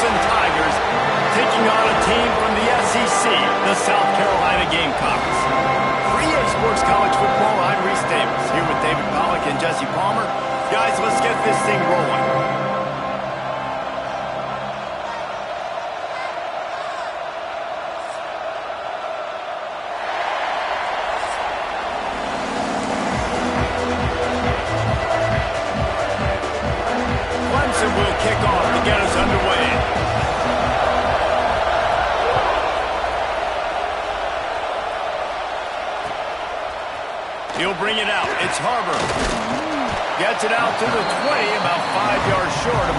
Crimson Tigers taking on a team from the SEC, the South Carolina Gamecocks. 3A Sports College Football, I'm Reese Davis, here with David Pollack and Jesse Palmer. Guys, let's get this thing rolling. Will kick off to get us underway. He'll bring it out. It's Harbor. Gets it out to the 20, about 5 yards short of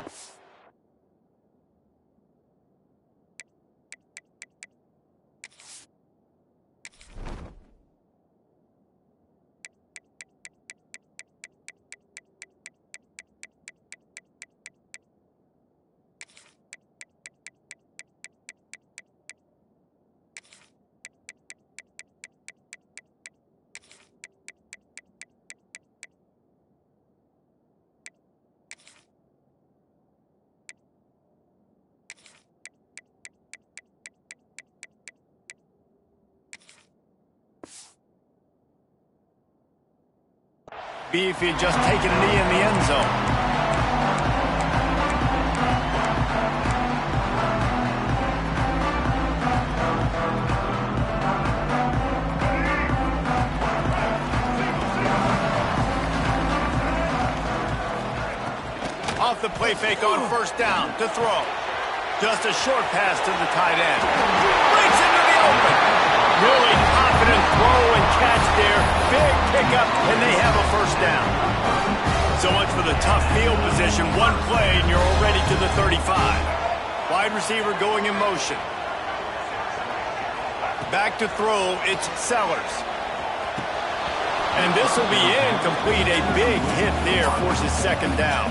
Beef, he had just taken a knee in the end zone. Off the play fake on first down to throw. Just a short pass to the tight end. Breaks into the open. Really confident throw and catch there. Big pickup, and they have a first down. So much for the tough field position. One play, and you're already to the 35. Wide receiver going in motion. Back to throw, it's Sellers. And this will be incomplete. A big hit there forces second down.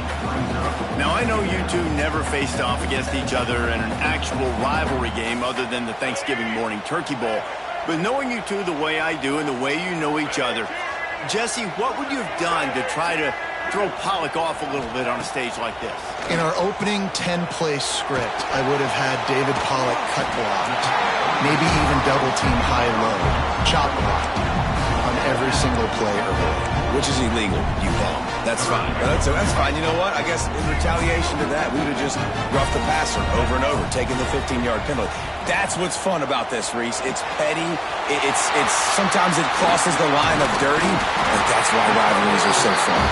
Now, I know you two never faced off against each other in an actual rivalry game other than the Thanksgiving morning Turkey Bowl. But knowing you two the way I do and the way you know each other, Jesse, what would you have done to try to throw Pollack off a little bit on a stage like this? In our opening 10-play script, I would have had David Pollack cut blocked, maybe even double-team high-low, chop blocked on every single play early. Which is illegal, you bum. That's fine. That's fine. You know what? I guess in retaliation to that, we would have just roughed the passer over and over, taking the 15-yard penalty. That's what's fun about this, Reese. It's petty. It's sometimes it crosses the line of dirty, but that's why rivalries are so fun.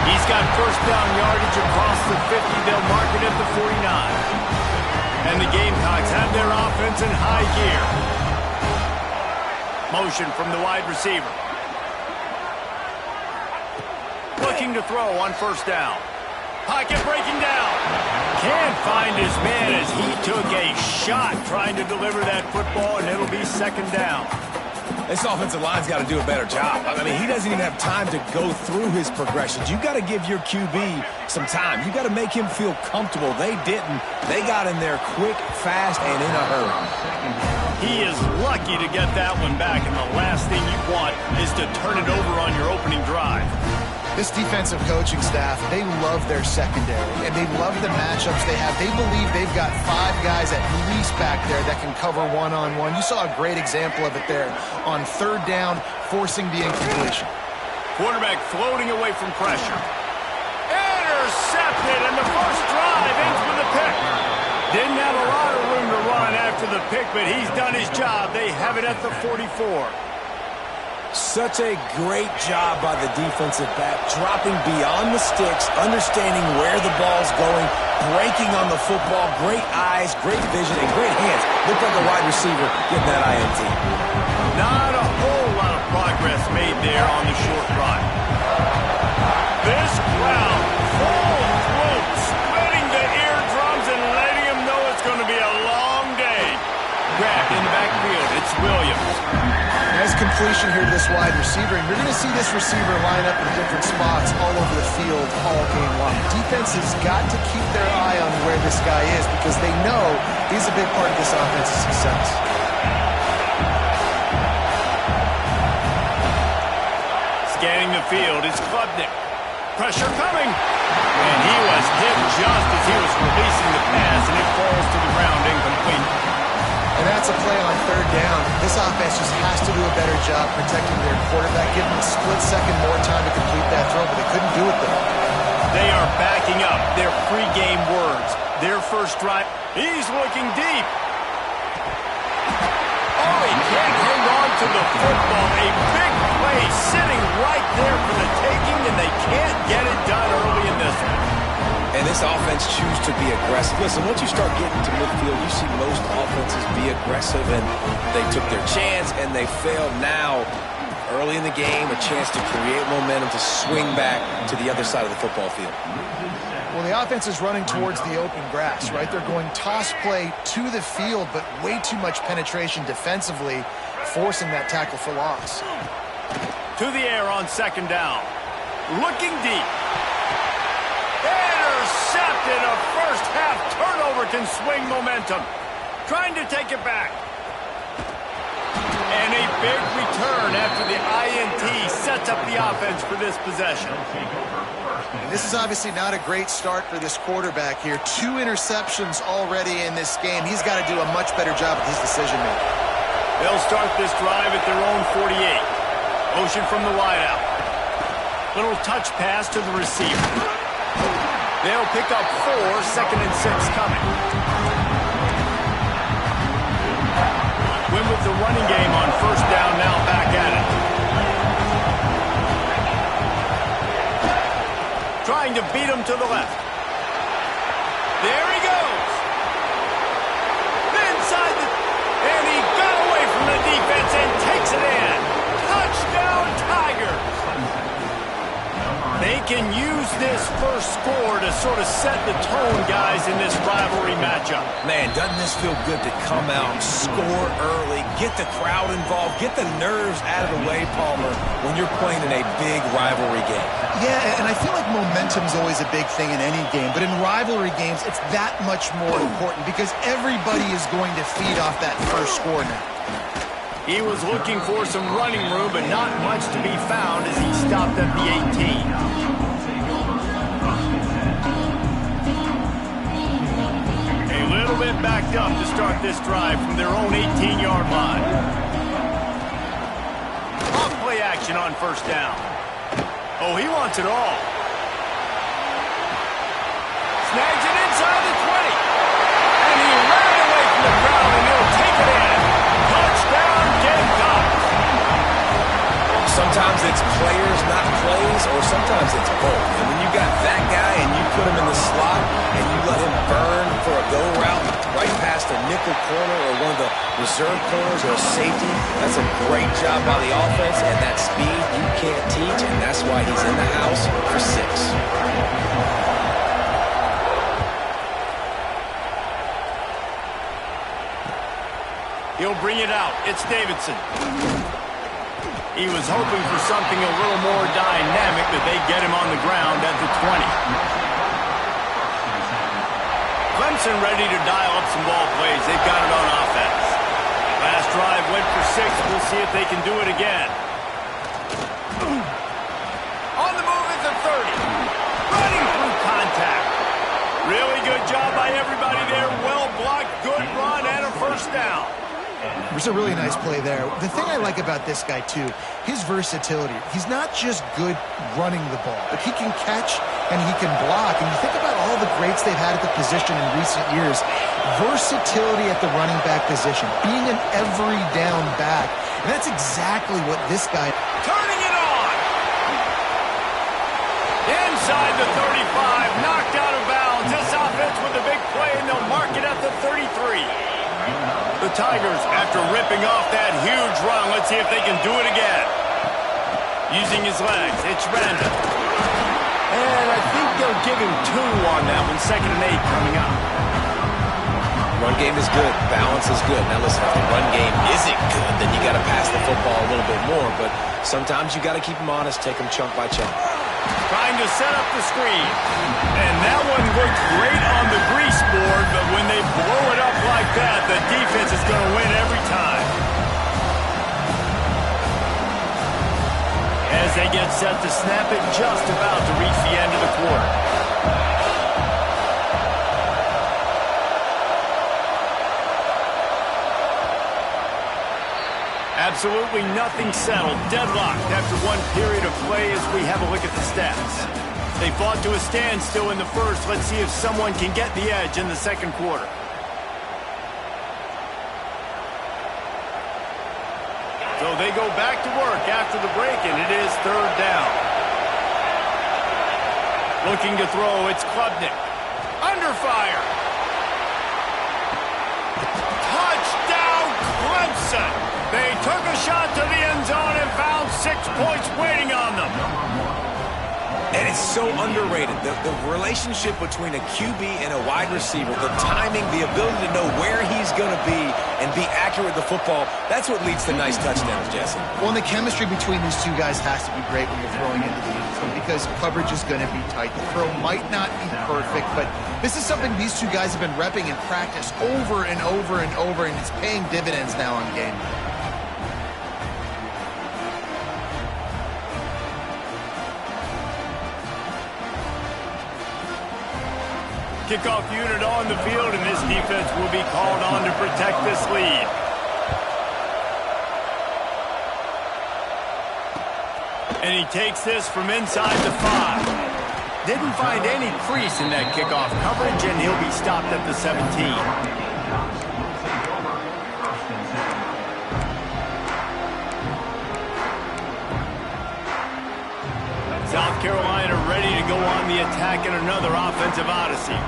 He's got first down yardage across the 50. They'll mark it at the 49. And the Gamecocks have their offense in high gear. Motion from the wide receiver. Looking to throw on first down. Pocket breaking down. Can't find his man as he took a shot trying to deliver that football, and it'll be second down. This offensive line's got to do a better job. I mean, he doesn't even have time to go through his progressions. You got to give your QB some time. You got to make him feel comfortable. They didn't. They got in there quick, fast, and in a hurry. He is lucky to get that one back, and the last thing you want is to turn it over on your opening drive. This defensive coaching staff, they love their secondary, and they love the matchups they have. They believe they've got 5 guys at least back there that can cover one-on-one. You saw a great example of it there on third down, forcing the incompletion. Quarterback floating away from pressure. Intercepted, and the first drive ends with a pick. Didn't have a lot of room to run after the pick, but he's done his job. They have it at the 44. Such a great job by the defensive back, dropping beyond the sticks, understanding where the ball's going, breaking on the football, great eyes, great vision, and great hands. Looked like a wide receiver getting that INT. Not a whole lot of progress made there on the short run. This crowd, full throat, spreading the eardrums and letting them know it's going to be a long day. Grabbed in the backfield, it's Williams. Nice completion here to this wide receiver, and you're going to see this receiver line up in different spots all over the field all game long. Defense has got to keep their eye on where this guy is because they know he's a big part of this offense's success. Scanning the field, it's Klubnik. Pressure coming. And he was hit just as he was releasing the pass, and it falls to the ground incomplete. And that's a play on third down. This offense just has to do a better job protecting their quarterback, giving a split second more time to complete that throw, but they couldn't do it there. They are backing up their pregame words. Their first drive. He's looking deep. Oh, he can't hang on to the football. A big play sitting right there for the taking, and they can't get it done early in this one. And this offense choose to be aggressive. Listen, once you start getting to midfield, you see most offenses be aggressive, and they took their chance, and they failed. Now, early in the game, a chance to create momentum to swing back to the other side of the football field. Well, the offense is running towards the open grass, right? They're going toss play to the field, but way too much penetration defensively, forcing that tackle for loss. To the air on second down. Looking deep. Intercepted. A first half turnover can swing momentum. Trying to take it back. And a big return after the INT sets up the offense for this possession. And this is obviously not a great start for this quarterback here. 2 interceptions already in this game. He's got to do a much better job with his decision-making. They'll start this drive at their own 48. Motion from the wideout. Little touch pass to the receiver. They'll pick up 4, second and 6 coming. Win with the running game on first down, now back at it. Trying to beat him to the left. There he goes. Inside the... And he got away from the defense and takes it in. Touchdown, Tigers. They can use this first score to sort of set the tone, guys, in this rivalry matchup. Man, doesn't this feel good to come out, score early, get the crowd involved, get the nerves out of the way, Palmer, when you're playing in a big rivalry game? Yeah, and I feel like momentum's always a big thing in any game, but in rivalry games, it's that much more important because everybody is going to feed off that first score now. He was looking for some running room, but not much to be found as he stopped at the 18. A little bit backed up to start this drive from their own 18-yard line. Off play action on first down. Oh, he wants it all. Snags it inside the 20. And he ran away from the crowd, and he'll take it in. Touchdown, Gamecocks. Sometimes it's players, not plays, or sometimes it's both. And when you got that guy and you put him in the slot and you let him burn for a go route right past a nickel corner or one of the reserve corners or a safety, that's a great job by the offense, and that speed you can't teach, and that's why he's in the house for 6. He'll bring it out. It's Davidson. He was hoping for something a little more dynamic, but they get him on the ground at the 20. Clemson ready to dial up some ball plays. They've got it on offense. Last drive went for 6. We'll see if they can do it again. On the move at the 30. Running through contact. Really good job by everybody there. Well blocked, good run, and a first down. It was a really nice play there. The thing I like about this guy, too, his versatility. He's not just good running the ball, but he can catch and he can block. And you think about all the greats they've had at the position in recent years. Versatility at the running back position, being an every down back. And that's exactly what this guy... Turning it on! Inside the 35, knocked out of bounds. This offense with a big play, and they'll mark it at the 33. The Tigers, after ripping off that huge run, let's see if they can do it again. Using his legs, it's Randall. And I think they'll give him 2 on that one, 2nd and 8 coming up. Run game is good. Balance is good. Now listen, if the run game isn't good, then you got to pass the football a little bit more. But sometimes you got to keep them honest, take them chunk by chunk. Trying to set up the screen. And that one looked great on the grease board, but when they blow it up like that, the defense is going to win every time. As they get set to snap it, just about to reach the Absolutely nothing settled. Deadlocked after one period of play as we have a look at the stats. They fought to a standstill in the first. Let's see if someone can get the edge in the second quarter. So they go back to work after the break, and it is third down. Looking to throw, it's Klubnik. Under fire. Touchdown, Clemson. They took a shot to the end zone and found 6 points waiting on them. And it's so underrated. The relationship between a QB and a wide receiver, the timing, the ability to know where he's going to be and be accurate with the football, that's what leads to nice touchdowns, Jesse. Well, and the chemistry between these two guys has to be great when you're throwing into the end zone because coverage is going to be tight. The throw might not be perfect, but this is something these two guys have been repping in practice over and over and over, and it's paying dividends now on game day. Kickoff unit on the field, and this defense will be called on to protect this lead. And he takes this from inside the 5. Didn't find any crease in that kickoff coverage, and he'll be stopped at the 17. South Carolina ready to go on the attack in another offensive odyssey.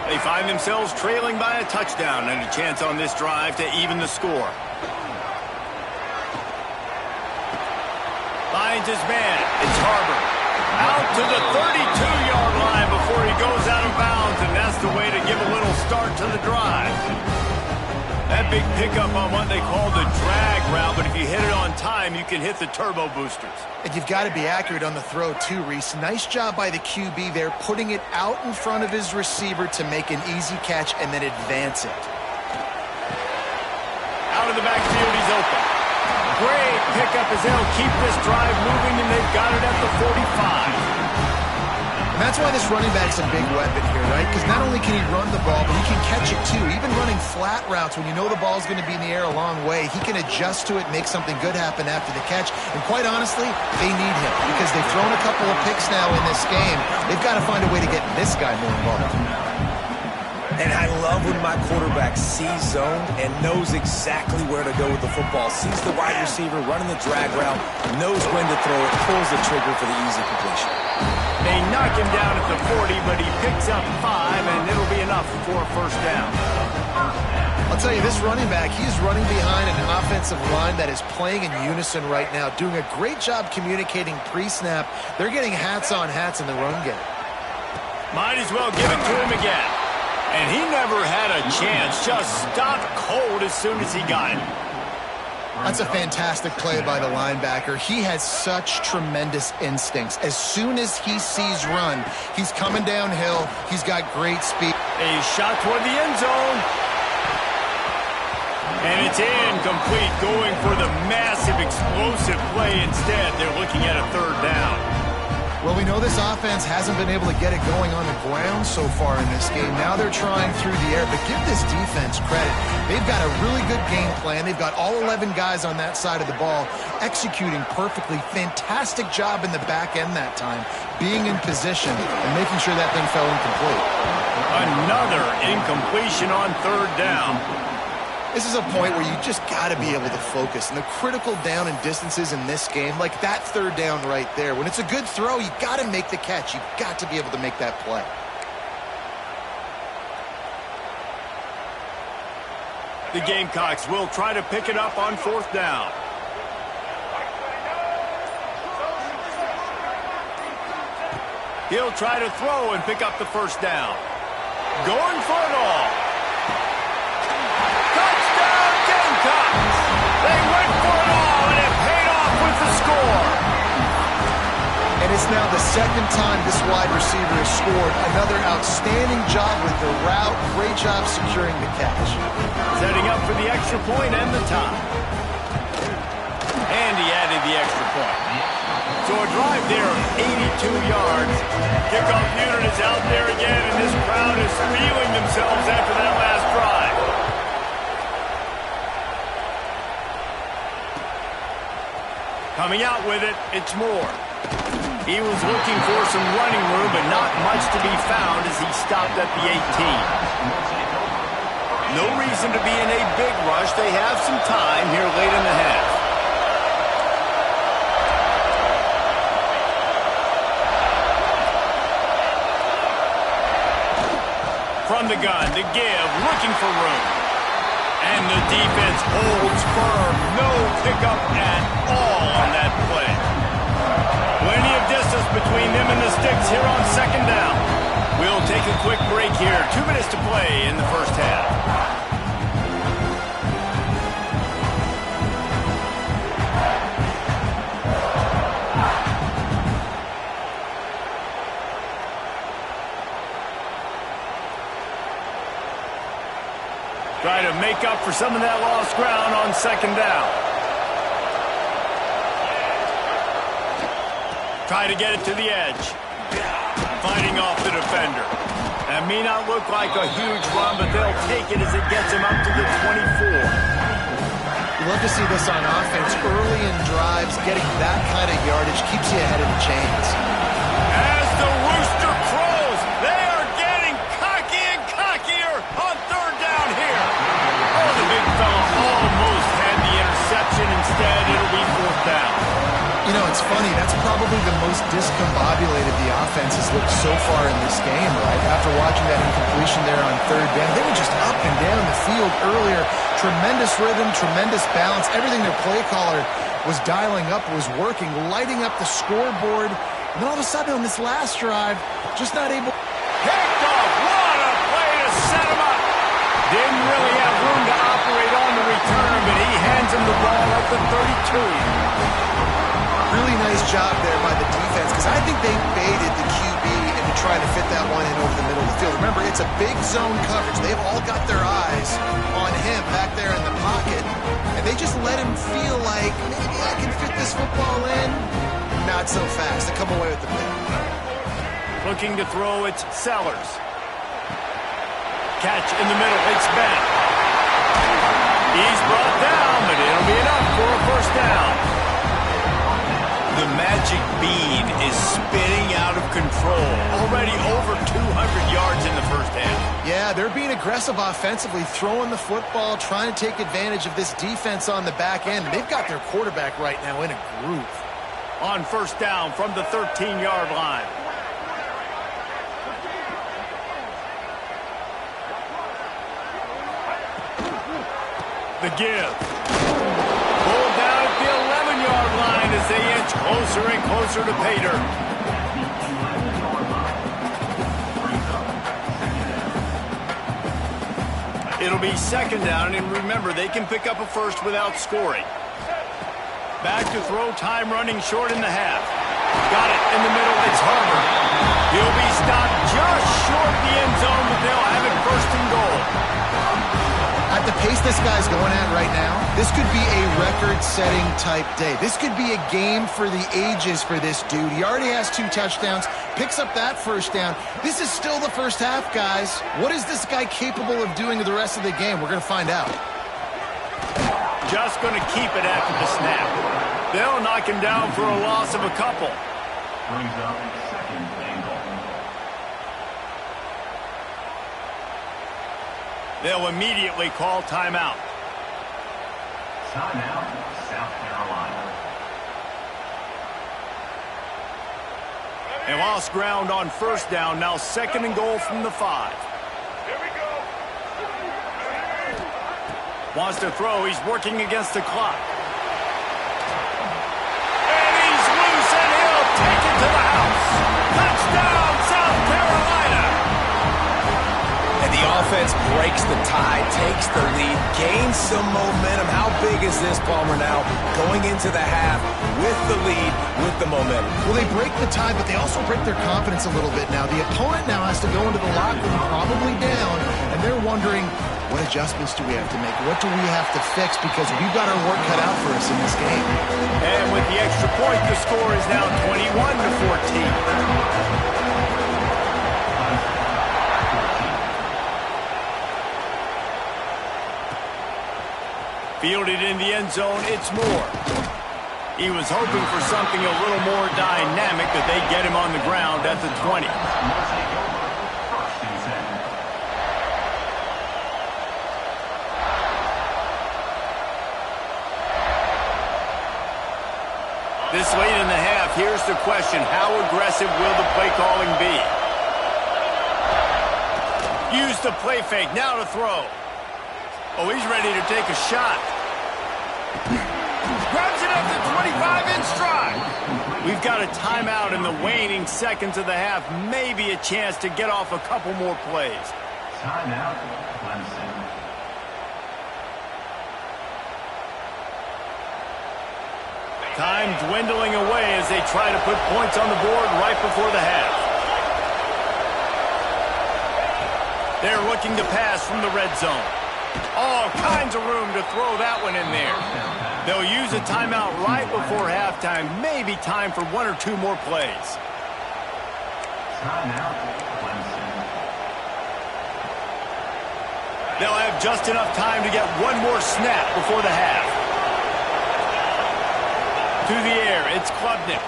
They find themselves trailing by a touchdown and a chance on this drive to even the score. Finds his man. It's Harbor. Out to the 32-yard line before he goes out of bounds, and that's the way to give a little start to the drive. That big pickup on what they call the drag route, but if you hit it on time, you can hit the turbo boosters. And you've got to be accurate on the throw too, Reese. Nice job by the QB there, putting it out in front of his receiver to make an easy catch and then advance it. Out of the backfield, he's open. Great pickup as they'll keep this drive moving, and they've got it at the 45. And that's why this running back's a big weapon here, right? Because not only can he run the ball, but he can catch it too. Even running flat routes when you know the ball's going to be in the air a long way, he can adjust to it, make something good happen after the catch. And quite honestly, they need him because they've thrown a couple of picks now in this game. They've got to find a way to get this guy more involved. And I love when my quarterback sees zone and knows exactly where to go with the football, sees the wide receiver running the drag route, knows when to throw it, pulls the trigger for the easy completion. They knock him down at the 40, but he picks up 5, and it'll be enough for a first down. I'll tell you, this running back, he's running behind an offensive line that is playing in unison right now, doing a great job communicating pre-snap. They're getting hats on hats in the run game. Might as well give it to him again. And he never had a chance, just stopped cold as soon as he got it. That's a fantastic play by the linebacker. He has such tremendous instincts. As soon as he sees run, he's coming downhill. He's got great speed. A shot toward the end zone. And it's incomplete, going for the massive explosive play instead. They're looking at a third down. Well, we know this offense hasn't been able to get it going on the ground so far in this game. Now they're trying through the air, but give this defense credit. They've got a really good game plan. They've got all 11 guys on that side of the ball executing perfectly. Fantastic job in the back end that time, being in position and making sure that thing fell incomplete. Another incompletion on third down. This is a point where you just got to be able to focus. And the critical down and distances in this game, like that third down right there, when it's a good throw, you got to make the catch. You got to be able to make that play. The Gamecocks will try to pick it up on fourth down. He'll try to throw and pick up the first down. Going for it all. Touchdown, Gamecocks! They went for it all, and it paid off with the score. And it's now the second time this wide receiver has scored. Another outstanding job with the route. Great job securing the catch. Setting up for the extra point and the tie. And he added the extra point. So a drive there of 82 yards. Kickoff unit is out there again, and this crowd is feeling themselves after that last drive. Coming out with it, it's Moore. He was looking for some running room, but not much to be found as he stopped at the 18. No reason to be in a big rush. They have some time here late in the half. From the gun, to give, looking for room. And the defense holds firm. No pickup at all on that play. Plenty of distance between them and the sticks here on second down. We'll take a quick break here. 2 minutes to play in the first half. Try to make up for some of that lost ground on second down. Try to get it to the edge. Fighting off the defender. That may not look like a huge run, but they'll take it as it gets him up to the 24. You love to see this on offense. Early in drives, getting that kind of yardage keeps you ahead of the chains. As the rooster crows, they are getting cocky and cockier on third down here. Oh, the big fella almost had the interception. Instead, it'll be fourth down. You know, it's funny. That's probably the most discombobulated the offense has looked so far in this game, right? After watching that incompletion there on third down, they were just up and down the field earlier. Tremendous rhythm, tremendous balance. Everything their play caller was dialing up was working, lighting up the scoreboard. And all of a sudden on this last drive, just not able... Picked off. What a play to set him up. Didn't really have room to operate on the return, but he hands him the ball at the 32. Really nice job there by the defense, because I think they baited the QB into trying to fit that one in over the middle of the field. Remember, it's a big zone coverage. They've all got their eyes on him back there in the pocket, and they just let him feel like, maybe I can fit this football in. Not so fast. They come away with the pick. Looking to throw, it's Sellers. Catch in the middle, it's Ben. He's brought down, but it'll be enough for a first down. The magic bean is spinning out of control. Already over 200 yards in the first half. Yeah, they're being aggressive offensively, throwing the football, trying to take advantage of this defense on the back end. They've got their quarterback right now in a groove. On first down from the 13-yard line. The give. Pulled down at the 11-yard line as they inch closer and closer to Pater. It'll be second down, and remember, they can pick up a first without scoring. Back to throw, time running short in the half. Got it in the middle, it's Harper. He'll be stopped just short the end zone, but they'll have it first and goal. At the pace this guy's going at right now, this could be a record-setting type day. This could be a game for the ages for this dude. He already has 2 touchdowns, picks up that first down. This is still the first half, guys. What is this guy capable of doing the rest of the game? We're going to find out. Just going to keep it after the snap. They'll knock him down for a loss of a couple. Brings up second and goal. They'll immediately call timeout. Timeout, South Carolina. They lost ground on first down. Now second and goal from the 5. Here we go. Wants to throw. He's working against the clock. And he's loose, and he'll take it to the house. Touchdown, South Carolina. And the offense breaks the tie, takes the lead, gains some momentum. How big is this, Palmer, now? Going into the half with the lead, with the momentum. Well, they break the tie, but they also break their confidence a little bit now. The opponent now has to go into the locker room probably down, and they're wondering, what adjustments do we have to make? What do we have to fix? Because we've got our work cut out for us in this game. And with the extra point, the score is now 21-14. Fielded in the end zone, it's Moore. He was hoping for something a little more dynamic, that they get him on the ground at the 20. This late in the half, here's the question: how aggressive will the play calling be? Use the play fake, now to throw. Oh, he's ready to take a shot. Grabs it at the 25 in stride. We've got a timeout in the waning seconds of the half. Maybe a chance to get off a couple more plays. Timeout, Clemson. Time dwindling away as they try to put points on the board right before the half. They're looking to pass from the red zone. All kinds of room to throw that one in there. They'll use a timeout right before halftime. Maybe time for one or two more plays. Timeout, Clemson. They'll have just enough time to get one more snap before the half. To the air, it's Klubnik.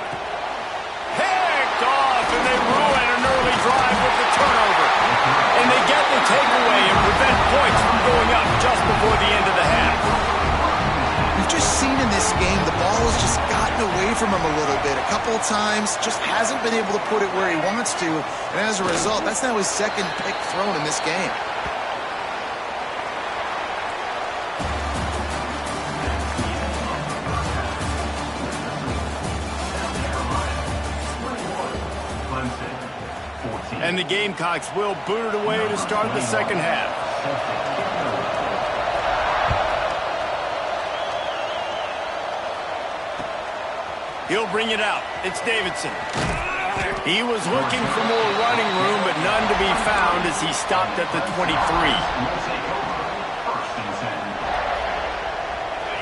Picked off, and they ruin an early drive with the turnover. And they get the takeaway and prevent points from going up just before the end of the half. We've just seen in this game, the ball has just gotten away from him a little bit. A couple of times, just hasn't been able to put it where he wants to. And as a result, that's now his second pick thrown in this game. And the Gamecocks will boot it away to start the second half. He'll bring it out. It's Davidson. He was looking for more running room, but none to be found as he stopped at the 23.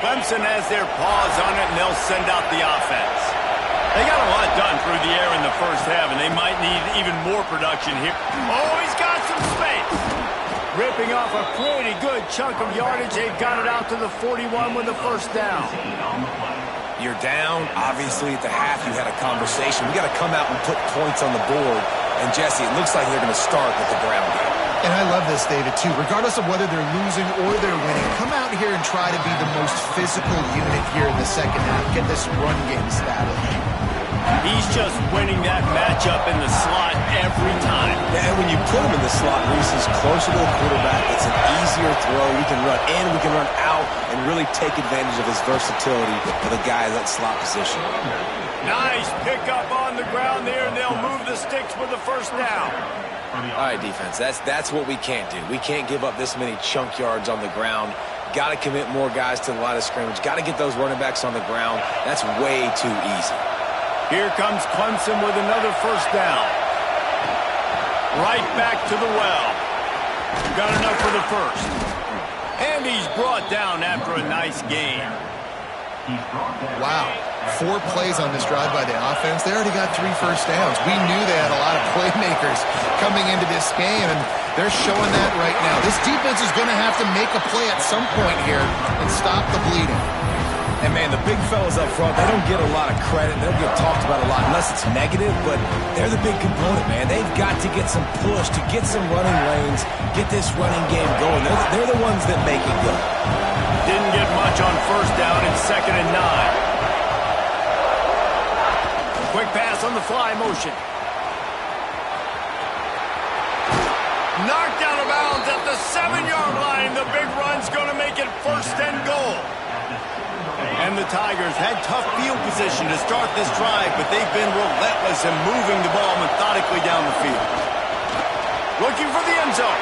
Clemson has their paws on it, and they'll send out the offense. They got a lot done through the air in the first half, and they might need even more production here. Oh, he's got some space. Ripping off a pretty good chunk of yardage. They've got it out to the 41 with the first down. You're down. Obviously, at the half, you had a conversation. We got to come out and put points on the board. And, Jesse, it looks like they're going to start with the ground game. And I love this, David, too. Regardless of whether they're losing or they're winning, come out here and try to be the most physical unit here in the second half. Get this run game established. He's just winning that matchup in the slot every time. Yeah, and when you put him in the slot, Reese is closer to the quarterback. It's an easier throw. We can run in, we can run out, and really take advantage of his versatility for the guy in that slot position. Nice pickup on the ground there, and they'll move the sticks with the first down. All right, defense, that's what we can't do. We can't give up this many chunk yards on the ground. Got to commit more guys to the line of scrimmage. Got to get those running backs on the ground. That's way too easy. Here comes Clemson with another first down. Right back to the well. Got enough for the first. And he's brought down after a nice gain. Wow. 4 plays on this drive by the offense. They already got 3 first downs. We knew they had a lot of playmakers coming into this game, and they're showing that right now. This defense is going to have to make a play at some point here and stop the bleeding. And, man, the big fellas up front, they don't get a lot of credit. They don't get talked about a lot unless it's negative, but they're the big component, man. They've got to get some push, to get some running lanes, get this running game going. They're the ones that make it go. Didn't get much on first down. It's 2nd and 9. Quick pass on the fly motion. Knocked out of bounds at the 7-yard line. The big run's going to make it 1st and goal. And the Tigers had tough field position to start this drive, but they've been relentless in moving the ball methodically down the field. Looking for the end zone.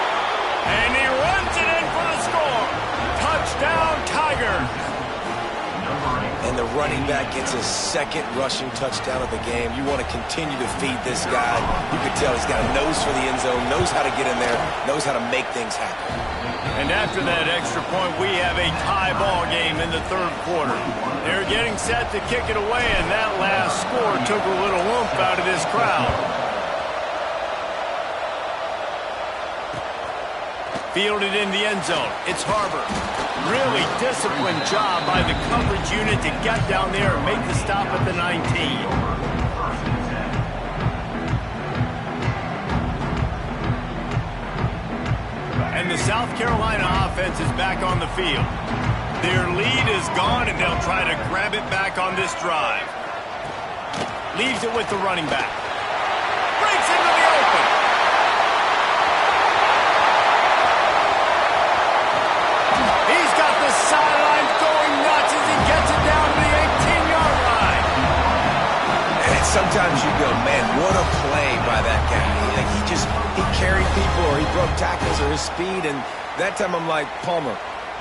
And he runs it in for the score. Touchdown, Tigers. And the running back gets his 2nd rushing touchdown of the game. You want to continue to feed this guy. You can tell he's got a nose for the end zone, knows how to get in there, knows how to make things happen. And after that extra point, we have a tie ball game in the 3rd quarter. They're getting set to kick it away, and that last score took a little oomph out of this crowd. Fielded in the end zone. It's Harbor. Really disciplined job by the coverage unit to get down there and make the stop at the 19. And the South Carolina offense is back on the field. Their lead is gone, and they'll try to grab it back on this drive. Leaves it with the running back. Breaks into the open. He's got the sidelines going nuts as he gets it down to the 18-yard line. And sometimes you go, man, what a play by that guy. Like he carried people or he broke tackles or his speed. And that time I'm like, Palmer,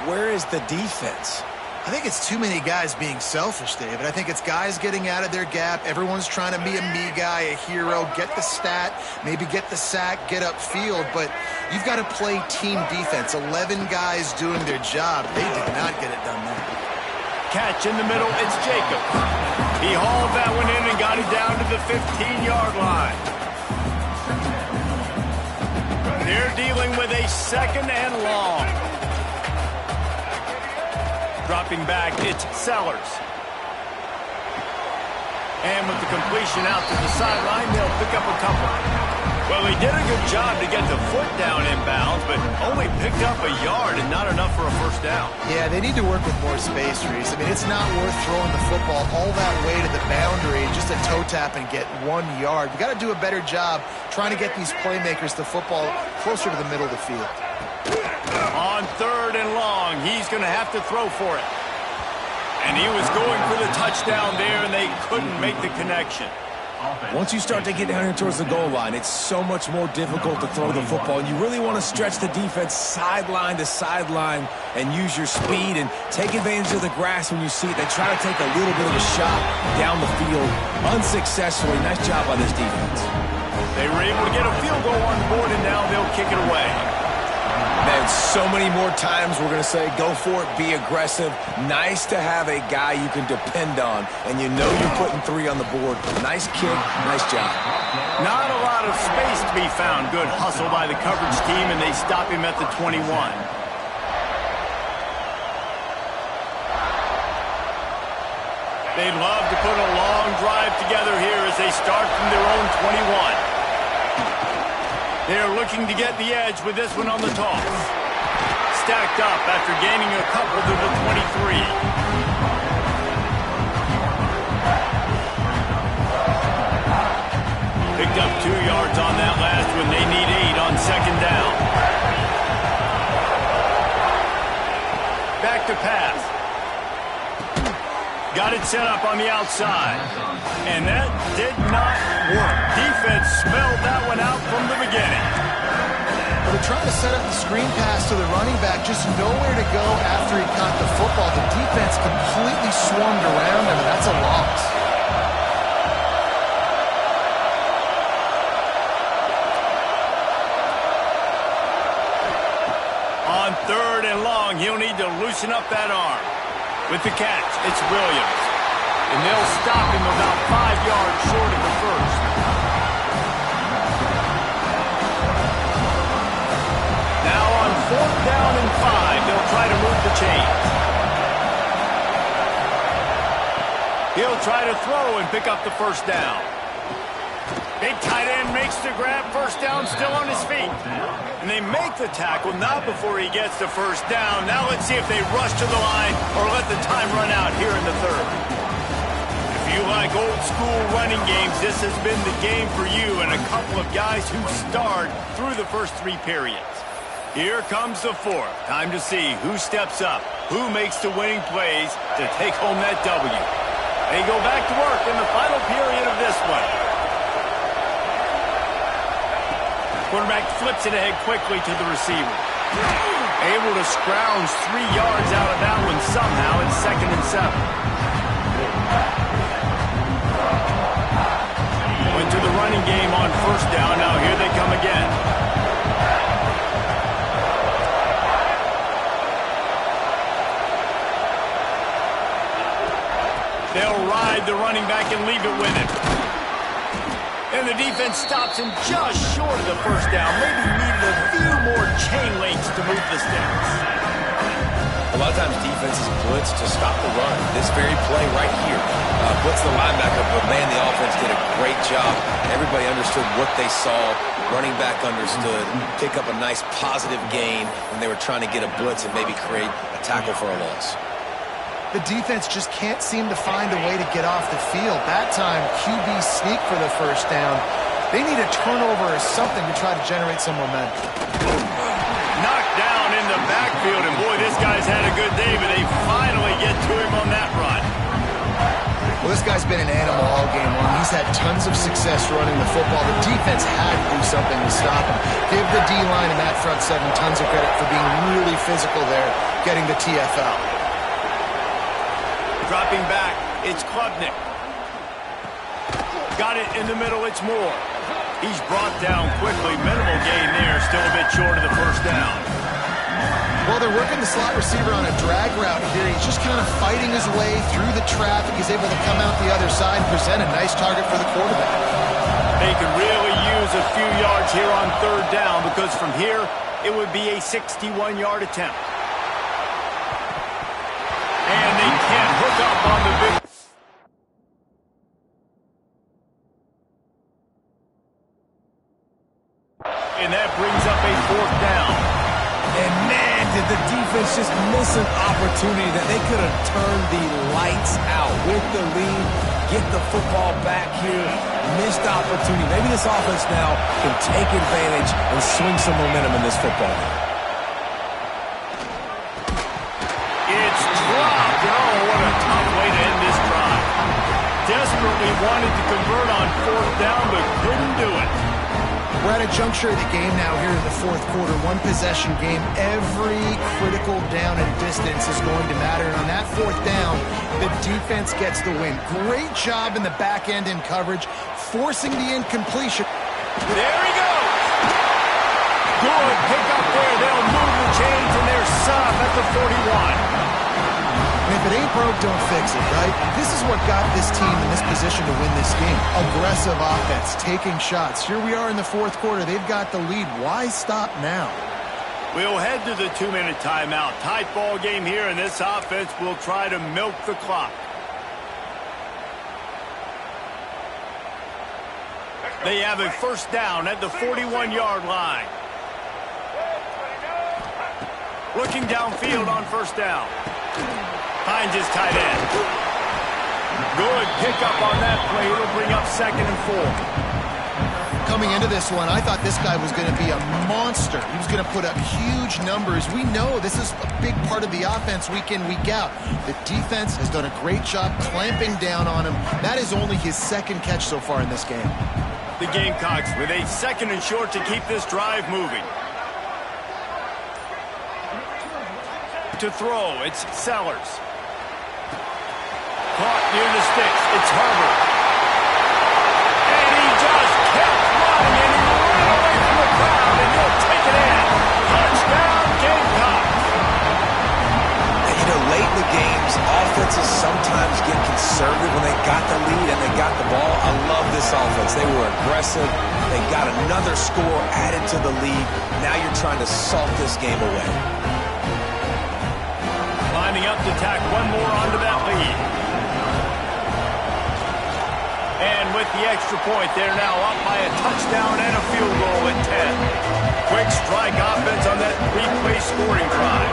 where is the defense? I think it's too many guys being selfish, David. I think it's guys getting out of their gap. Everyone's trying to be a me guy, a hero, get the stat, maybe get the sack, get upfield. But you've got to play team defense. 11 guys doing their job. They did not get it done there. Catch in the middle, it's Jacob. He hauled that one in and got it down to the 15-yard line. They're dealing with a second and long. Dropping back, it's Sellers. And with the completion out to the sideline, they'll pick up a couple. Well, he did a good job to get the foot down inbounds, but only picked up a yard and not enough for a first down. Yeah, they need to work with more space, Reese. I mean, it's not worth throwing the football all that way to the boundary just to toe tap and get 1 yard. We got to do a better job trying to get these playmakers the football closer to the middle of the field. On third and long, he's going to have to throw for it. And he was going for the touchdown there, and they couldn't make the connection. Once you start to get down here towards the goal line, it's so much more difficult to throw the football. And you really want to stretch the defense sideline to sideline and use your speed and take advantage of the grass when you see it. They try to take a little bit of a shot down the field unsuccessfully. Nice job by this defense. They were able to get a field goal on the board, and now they'll kick it away. Man, so many more times we're going to say, go for it, be aggressive. Nice to have a guy you can depend on, and you know you're putting 3 on the board. Nice kick, nice job. Not a lot of space to be found. Good hustle by the coverage team, and they stop him at the 21. They'd love to put a long drive together here as they start from their own 21. They're looking to get the edge with this one on the toss. Stacked up after gaining a couple to the 23. Picked up 2 yards on that last one. They need 8 on second down. Back to pass. Got it set up on the outside. And that did not work. Defense smelled that one out from the beginning. Well, they're trying to set up the screen pass to the running back, just nowhere to go after he caught the football. The defense completely swarmed around him, and that's a loss. On third and long, he'll need to loosen up that arm. With the catch, it's Williams. And they'll stop him about 5 yards short of the first. Now on fourth down and 5, they'll try to move the chains. He'll try to throw and pick up the first down. Big tight end makes the grab, first down, still on his feet. And they make the tackle, not before he gets the first down. Now let's see if they rush to the line or let the time run out here in the third. If you like old school running games, this has been the game for you and a couple of guys who starred through the first 3 periods. Here comes the fourth. Time to see who steps up, who makes the winning plays to take home that W. They go back to work in the final period of this one. Quarterback flips it ahead quickly to the receiver. Able to scrounge 3 yards out of that one somehow. It's second and 7. Went to the running game on first down. Now here they come again. They'll ride the running back and leave it with him. And And the defense stops him just short of the first down. Maybe needed a few more chain links to move the sticks. A lot of times defenses blitz to stop the run. This very play right here blitz the linebacker, but man, the offense did a great job. Everybody understood what they saw. Running back understood. Pick up a nice positive gain when they were trying to get a blitz and maybe create a tackle for a loss. The defense just can't seem to find a way to get off the field. That time, QB sneak for the first down. They need a turnover or something to try to generate some momentum. Knocked down in the backfield, and boy, this guy's had a good day, but they finally get to him on that run. Well, this guy's been an animal all game long. He's had tons of success running the football. The defense had to do something to stop him. Give the D-line and that front seven tons of credit for being really physical there, getting the TFL. Dropping back, it's Klubnik. Got it in the middle, it's Moore. He's brought down quickly. Minimal gain there, still a bit short of the first down. Well, they're working the slot receiver on a drag route here. He's just kind of fighting his way through the traffic. He's able to come out the other side and present a nice target for the quarterback. They could really use a few yards here on third down because from here, it would be a 61-yard attempt. And they can't hook up on the big... And that brings up a fourth down. And man, did the defense just miss an opportunity that they could have turned the lights out with the lead, get the football back here. Missed opportunity. Maybe this offense now can take advantage and swing some momentum in this football game. It's dropped. Oh, what a tough way to end this drive. Desperately wanted to convert on fourth down, but couldn't do it. We're at a juncture of the game now here in the fourth quarter. One possession game. Every critical down and distance is going to matter. And on that fourth down, the defense gets the win. Great job in the back end in coverage, forcing the incompletion. There he goes. Good pick up there. They'll move the chains, and they're set up at the 41. And if it ain't broke, don't fix it, right? This is what got this team in this position to win this game. Aggressive offense, taking shots. Here we are in the fourth quarter. They've got the lead. Why stop now? We'll head to the 2-minute timeout. Tight ball game here, and this offense will try to milk the clock. They have a first down at the 41-yard line. Looking downfield on first down. Finds his tight end. Good pickup on that play. It'll bring up 2nd and 4. Coming into this one, I thought this guy was going to be a monster. He was going to put up huge numbers. We know this is a big part of the offense week in, week out. The defense has done a great job clamping down on him. That is only his second catch so far in this game. The Gamecocks with a 2nd and short to keep this drive moving. To throw, it's Sellers. Caught near the sticks, it's Herbert. And he just kept running, and he ran away from the crowd, and he'll take it in. Touchdown, Gamecocks. And you know, late in the games, offenses sometimes get conservative when they got the lead and they got the ball. I love this offense. They were aggressive. They got another score added to the lead. Now you're trying to salt this game away. Lining up to tack one more onto that lead. And with the extra point, they're now up by a touchdown and a field goal at 10. Quick strike offense on that three-play scoring drive.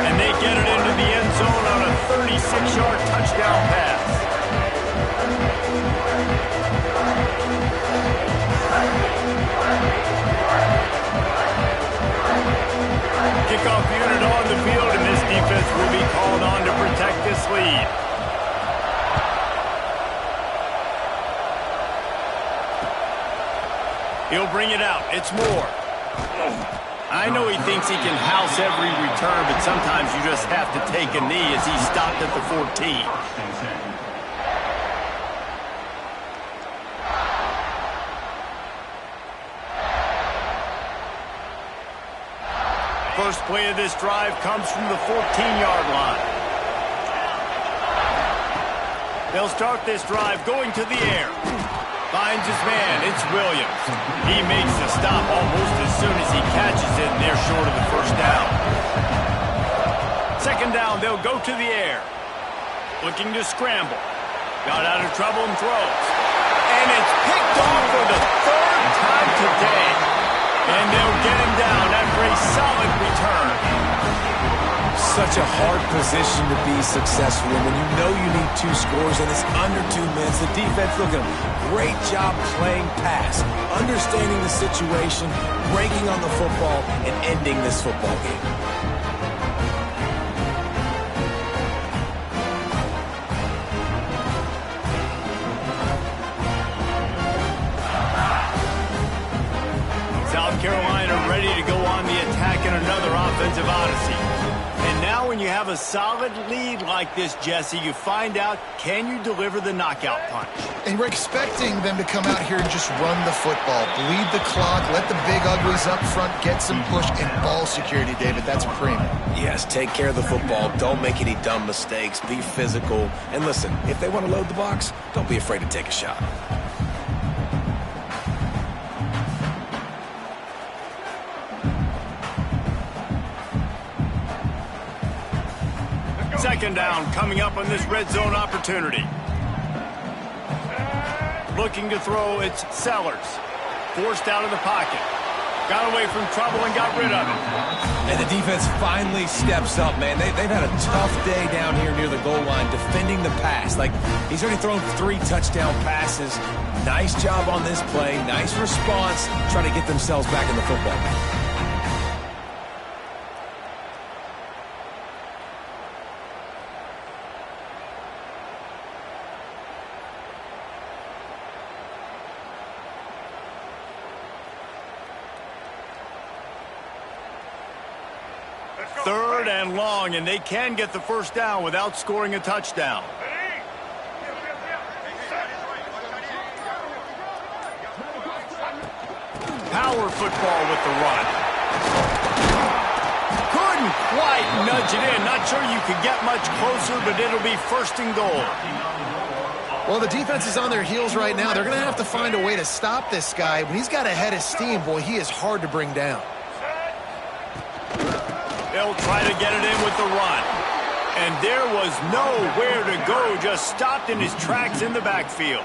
And they get it into the end zone on a 36-yard touchdown pass. Kickoff unit on the field, and this defense will be called on to protect this lead. He'll bring it out. It's Moore. I know he thinks he can house every return, but sometimes you just have to take a knee as he stopped at the 14. First play of this drive comes from the 14-yard line. They'll start this drive going to the air. Finds his man. It's Williams. He makes the stop almost as soon as he catches it, and they're short of the first down. Second down, they'll go to the air. Looking to scramble. Got out of trouble and throws. And it's picked off for the third time today. And they'll get him down after a solid return. Such a hard position to be successful in when you know you need 2 scores and it's under 2 minutes. The defense looking great job playing pass, understanding the situation, breaking on the football, and ending this football game. South Carolina ready to go on the attack in another offensive odyssey. And now when you have a solid lead like this, Jesse, you find out, can you deliver the knockout punch? And we're expecting them to come out here and just run the football, bleed the clock, let the big uglies up front get some push, and ball security, David. That's premium. Yes, take care of the football. Don't make any dumb mistakes. Be physical. And listen, if they want to load the box, don't be afraid to take a shot. Second down coming up on this red zone opportunity. Looking to throw, it's Sellers. Forced out of the pocket. Got away from trouble and got rid of it. And the defense finally steps up, man. They've had a tough day down here near the goal line defending the pass. Like, he's already thrown 3 touchdown passes. Nice job on this play. Nice response. Trying to get themselves back in the football game. Third and long, and they can get the first down without scoring a touchdown. Power football with the run. Couldn't quite nudge it in. Not sure you could get much closer, but it'll be first and goal. Well, the defense is on their heels right now. They're going to have to find a way to stop this guy. When he's got a head of steam, boy, he is hard to bring down. They'll try to get it in with the run. And there was nowhere to go, just stopped in his tracks in the backfield.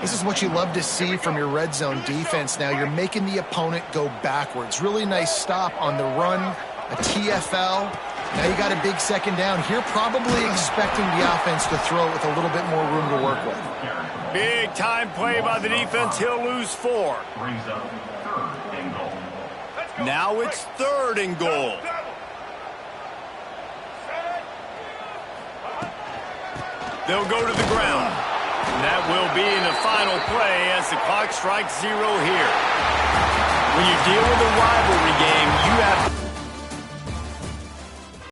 This is what you love to see from your red zone defense now. You're making the opponent go backwards. Really nice stop on the run, a TFL. Now you got a big second down. Here probably expecting the offense to throw it with a little bit more room to work with. Big time play by the defense. He'll lose 4. Brings up third and goal. Now it's third and goal. They'll go to the ground. And that will be in the final play as the clock strikes 0 here. When you deal with a rivalry game, you have